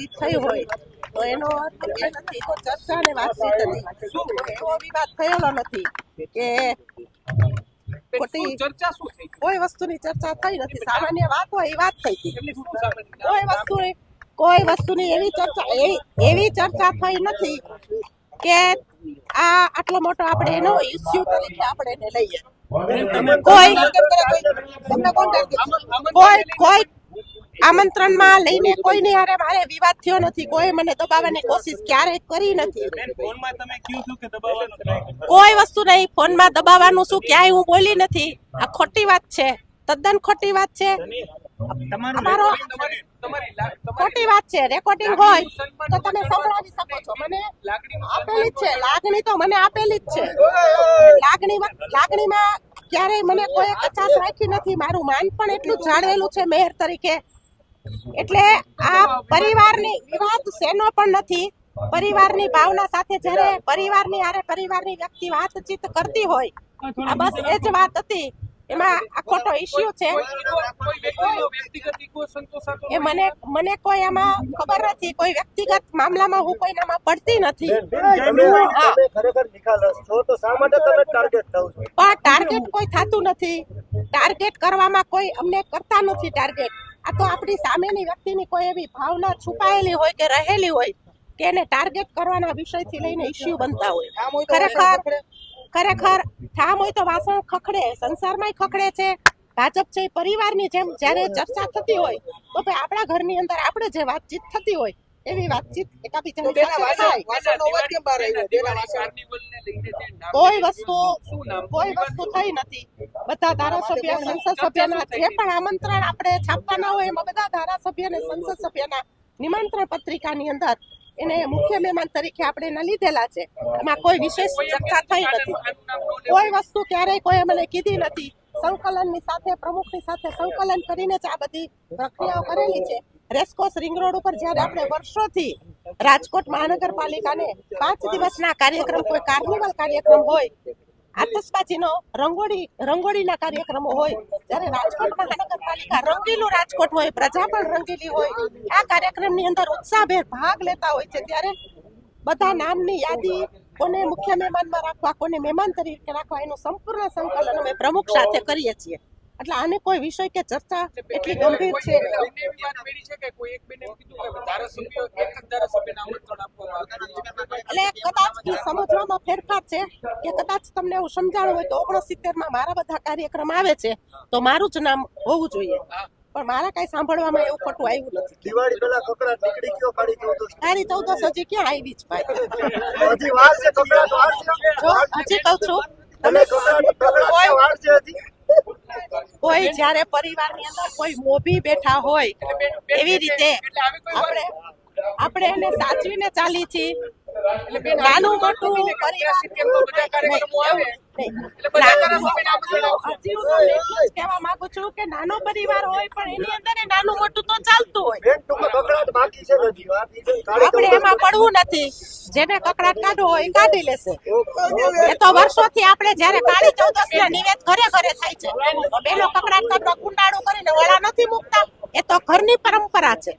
વાતચીત થઈ હોય તો એનો અર્થ એ નથી તો ચર્ચા અને વાતચીત હતી. એવો વિવાદ થયેલો નથી કે ખોટી ચર્ચા શું થઈ? કોઈ વસ્તુની ચર્ચા થઈ નથી. સામાન્ય વાત હોય એ વાત થઈ હતી. કોઈ વસ્તુની એવી ચર્ચા થઈ નથી કે આ આટલો મોટો આપણે એનો ઇસ્યુ તરીકે આપણે એને લઈએ. કોઈ આમંત્રણમાં લઈને કોઈની હારે મારે વિવાદ થયો નથી. કોઈ મને દબાવવાની કોશિશ ક્યારેય કરી નથી. કોઈ વસ્તુ નહીં. ફોનમાં દબાવવાનું શું ક્યાંય હું બોલી નથી. આ ખોટી વાત છે, તદ્દન ખોટી વાત છે. અમારો ખોટી વાત છે. રેકોર્ડિંગ હોય તો તમે સંભળાવી શકો છો. મને આપેલી જ છે લાગણી, તો મને આપેલી જ છે. લાગણીમાં ક્યારેય મને કોઈ કચાશ રાખી નથી. મારું માન પણ એટલું જાળવેલું છે મેયર તરીકે. એટલે આ પરિવારની વિવાદ શેનો પણ નથી. પરિવારની ભાવના સાથે જ્યારે પરિવારની હારે પરિવારની વ્યક્તિ વાતચીત કરતી હોય, આ બસ એ જ વાત હતી. એમાં આ ખોટો ઇસ્યુ છે એ મને કોઈ આમાં ખબર નથી. કોઈ વ્યક્તિગત મામલામાં હું કોઈનામાં પડતી નથી. પણ ટાર્ગેટ કોઈ થતું નથી. ટાર્ગેટ કરવામાં કોઈ અમને કરતા નથી. ટાર્ગેટ આ તો આપણી સામેની વ્યક્તિની કોઈ એવી ભાવના છુપાયેલી હોય કે રહેલી હોય કે એને ટાર્ગેટ કરવાના વિષયથી લઈને ઇસ્યુ બનતા હોય. ખરેખર ઠામ હોય તો વાસણ ખખડે, સંસારમાં ખખડે છે. ભાજપ છે પરિવારની જેમ જ્યારે ચર્ચા થતી હોય તો ભાઈ આપણા ઘરની અંદર આપણે જે વાતચીત થતી હોય એવી વાતચીત એકાબીજાની સાથે થાય. કોઈ વસ્તુ થઈ નથી. બધા ધારાસભ્ય, સંસદ સભ્યના જે પણ આમંત્રણ આપણે છાપવાના હોય એમાં બધા ધારાસભ્ય અને સંસદ સભ્યના નિમંત્રણ પત્રિકાની અંદર એને મુખ્ય મહેમાન તરીકે આપણે એને લીધેલા છે. એમાં કોઈ વિશેષ ચર્ચા થઈ નથી. કોઈ વસ્તુ ક્યારેય કોઈ અમને કીધી નથી. સંકલનની સાથે, પ્રમુખની સાથે સંકલન કરીને જ આ બધી પ્રક્રિયાઓ કરેલી છે. રેસકોર્સ રિંગ રોડ ઉપર જ્યારે આપણે વર્ષોથી રાજકોટ મહાનગરપાલિકાને 5 દિવસના કાર્યક્રમ, કોઈ કાર્નિવલ કાર્યક્રમ હોય, આતશબાજીનો રંગોળીના કાર્યક્રમો હોય, જ્યારે રાજકોટ મહાનગરપાલિકા રંગીલું રાજકોટ હોય, પ્રજા પણ રંગીલી હોય, આ કાર્યક્રમની અંદર ઉત્સાહભેર ભાગ લેતા હોય છે ત્યારે બધા નામની યાદી, કોને મુખ્ય મહેમાનમાં રાખવા, કોને મહેમાન તરીકે રાખવા, એનું સંપૂર્ણ સંકલન અમે પ્રમુખ સાથે કરીએ છીએ. એટલે આને કોઈ વિષય કે ચર્ચા એટલી ગંભીર છે. એટલે કદાચ સમજવામાં ફેરફાર છે કે કદાચ તમને એવું સમજાણું હોય તો 69માં મારા બધા કાર્યક્રમ આવે છે તો મારું જ નામ હોવું જોઈએ. પણ મારા કઈ સાંભળવામાં એવું ખોટું આવ્યું નથી. દિવાળી પહેલા કકડાટ નીકળી ગયો. કાળી 14 હજી ક્યાં આવી જ ભાઈ. હજી વાર છે. કકડાટ વાર છે. હજી કહું છું તમે કોઈ જ્યારે પરિવારની અંદર કોઈ મોભી બેઠા હોય એવી રીતે આપણે એને સાચવીને ચાલી છીએ. નાનું મોટું કહેવા માંગુ છું કે નાનો પરિવાર હોય પણ એની અંદર નાનું મોટું તો ચાલતું હોય. આપણે એમાં પડવું નથી. જેને કકડાટ કાઢવો હોય એ કાઢી લેશે. એ તો વર્ષોથી આપણે જયારે કાળી 14 નિવેદ ઘરે ઘરે થાય છે બેનો કકડાટ કાઢવા કુંડાળું કરીને વડા નથી મૂકતા. એ તો ઘરની પરંપરા છે.